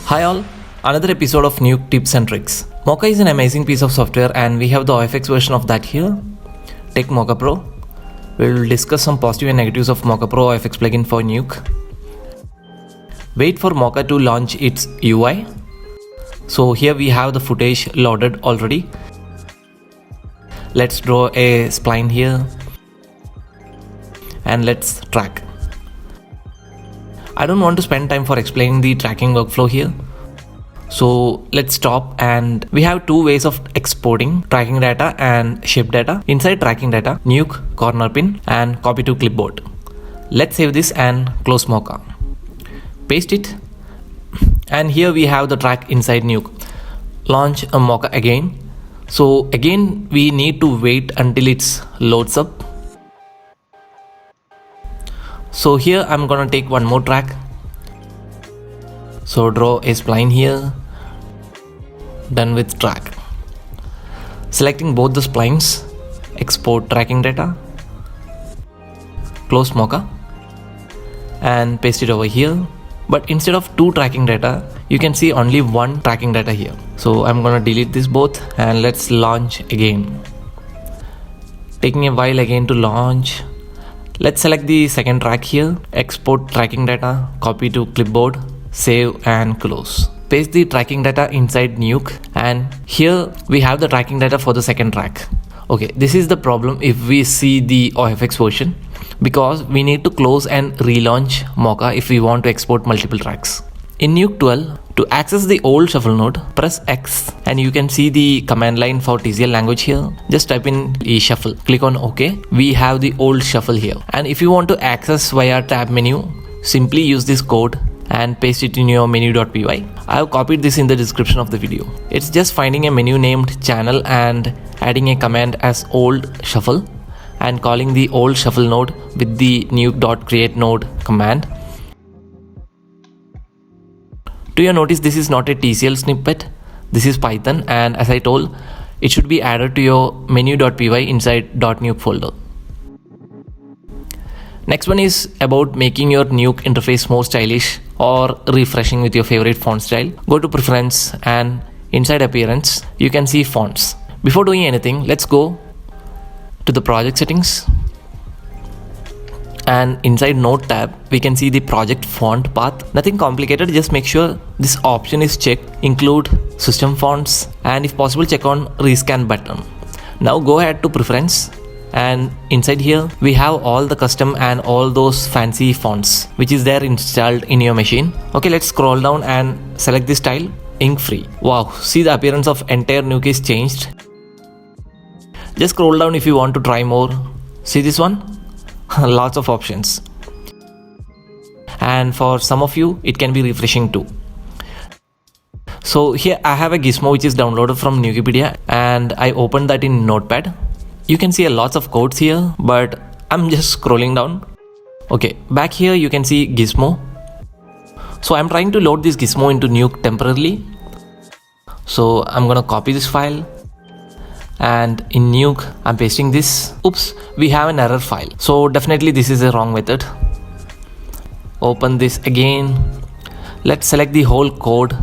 Hi all, another episode of Nuke Tips and Tricks. Mocha is an amazing piece of software and we have the VFX version of that here. Take Mocha Pro. We'll discuss some positive and negatives of Mocha Pro VFX plugin for Nuke. Wait for Mocha to launch its UI. So here we have the footage loaded already. Let's draw a spline here and let's track. I don't want to spend time for explaining the tracking workflow here. So let's stop, and we have two ways of exporting tracking data and shape data. Inside tracking data, nuke, corner pin and copy to clipboard. Let's save this and close Mocha. Paste it, and here we have the track inside nuke. Launch a Mocha again. So again we need to wait until it loads up. So here I'm gonna take one more track. So draw a spline here. Done with track. Selecting both the splines, export tracking data, close Mocha and paste it over here. But instead of two tracking data, you can see only one tracking data here. So I'm gonna delete this both and let's launch again. Taking a while again to launch. Let's select the second track here, export tracking data, copy to clipboard, save and close. Paste the tracking data inside nuke, and here we have the tracking data for the second track. Okay, this is the problem if we see the VFX version, because we need to close and relaunch Mocha if we want to export multiple tracks. In Nuke 12, to access the oldShuffle node, press X and you can see the command line for TCL language here. Just type in eShuffle, click on OK. We have the oldShuffle here. And if you want to access via tab menu, simply use this code and paste it in your menu.py. I have copied this in the description of the video. It's just finding a menu named channel and adding a command as oldShuffle and calling the oldShuffle node with the nuke.createNode command. Do you notice this is not a TCL snippet? This is Python, and as I told, it should be added to your menu.py inside .nuke folder. Next one is about making your Nuke interface more stylish or refreshing with your favorite font style. Go to Preference and inside Appearance, you can see Fonts. Before doing anything, let's go to the project settings. And inside Node tab, we can see the project font path. Nothing complicated, just make sure this option is checked. Include system fonts, and if possible check on rescan button. Now go ahead to Preference, and inside here we have all the custom and all those fancy fonts which is there installed in your machine. Okay, let's scroll down and select the style, ink free. Wow, see the appearance of entire Nuke is changed. Just scroll down if you want to try more. See this one? Lots of options, and for some of you it can be refreshing too. So here I have a Gizmo which is downloaded from Nukepedia, and I opened that in Notepad. You can see a lots of codes here, but I'm just scrolling down. Okay, back here you can see Gizmo. So I'm trying to load this Gizmo into Nuke temporarily. So I'm gonna copy this file, and in Nuke I'm pasting this. Oops, we have an error file, so definitely this is a wrong method. Open this again. Let's select the whole code,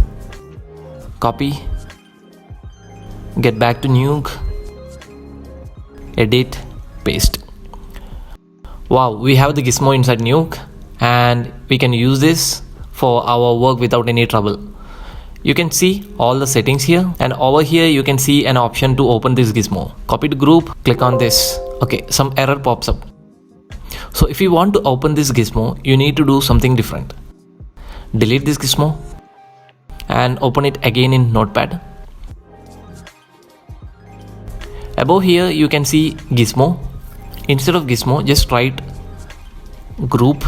copy, get back to Nuke, edit, paste. Wow, we have the Gizmo inside Nuke and we can use this for our work without any trouble. You can see all the settings here, and over here you can see an option to open this Gizmo. Copy to group, click on this. Okay, some error pops up. So if you want to open this Gizmo, you need to do something different. Delete this Gizmo and open it again in Notepad. Above here you can see Gizmo. Instead of Gizmo, just write group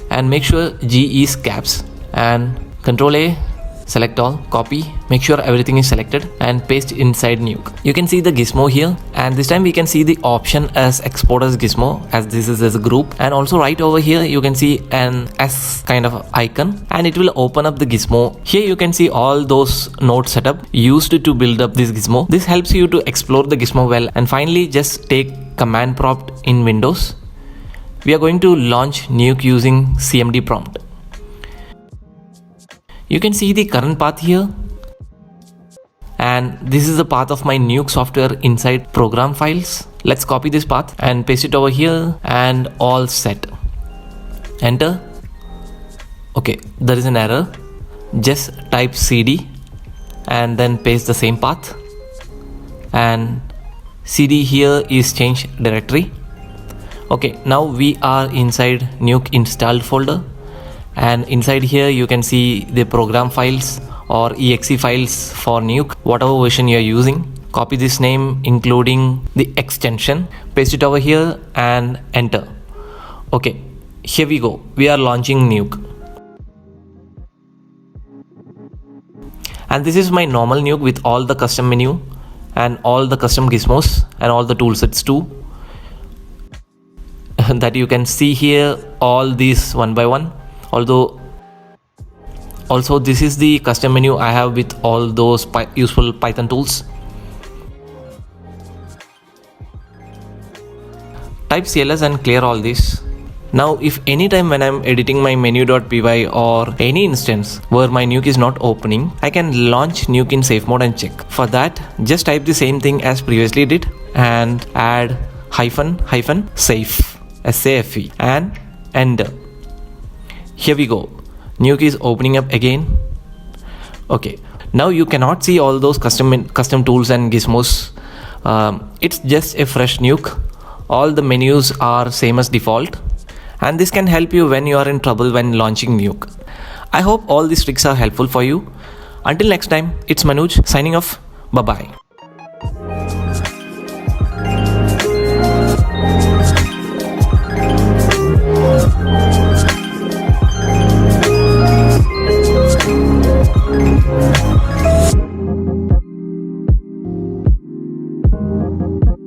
and make sure G is caps, and Ctrl A, select all, copy, make sure everything is selected and paste inside Nuke. You can see the Gizmo here, and this time we can see the option as export as Gizmo, as this is as a group, and also right over here you can see an S kind of icon and it will open up the Gizmo. Here you can see all those nodes setup used to build up this Gizmo. This helps you to explore the Gizmo well. And finally, just take command prompt in Windows we are going to launch nuke using cmd prompt. You can see the current path here, and this is the path of my nuke software inside program files. Let's copy this path and paste it over here, and all set. Enter. Okay, there is an error. Just type cd and then paste the same path, and cd here is change directory. Okay, now we are inside nuke installed folder, and inside here you can see the program files or exe files for nuke, whatever version you are using. Copy this name including the extension, paste it over here and enter. Okay, here we go. We are launching nuke. And this is my normal nuke with all the custom menu and all the custom gizmos and all the toolsets too. That you can see here, all these one by one. Although also this is the custom menu I have with all those useful Python tools. Type cls and clear all this. Now if anytime when I'm editing my menu.py or any instance where my nuke is not opening, I can launch nuke in safe mode and check. For that, just type the same thing as previously did and add safe, SAFE, and enter. Here we go. Nuke is opening up again. Okay, now you cannot see all those custom tools and gizmos. It's just a fresh nuke. All the menus are same as default, and this can help you when you are in trouble when launching nuke. I hope all these tricks are helpful for you. Until next time, it's Manoj signing off. Bye bye.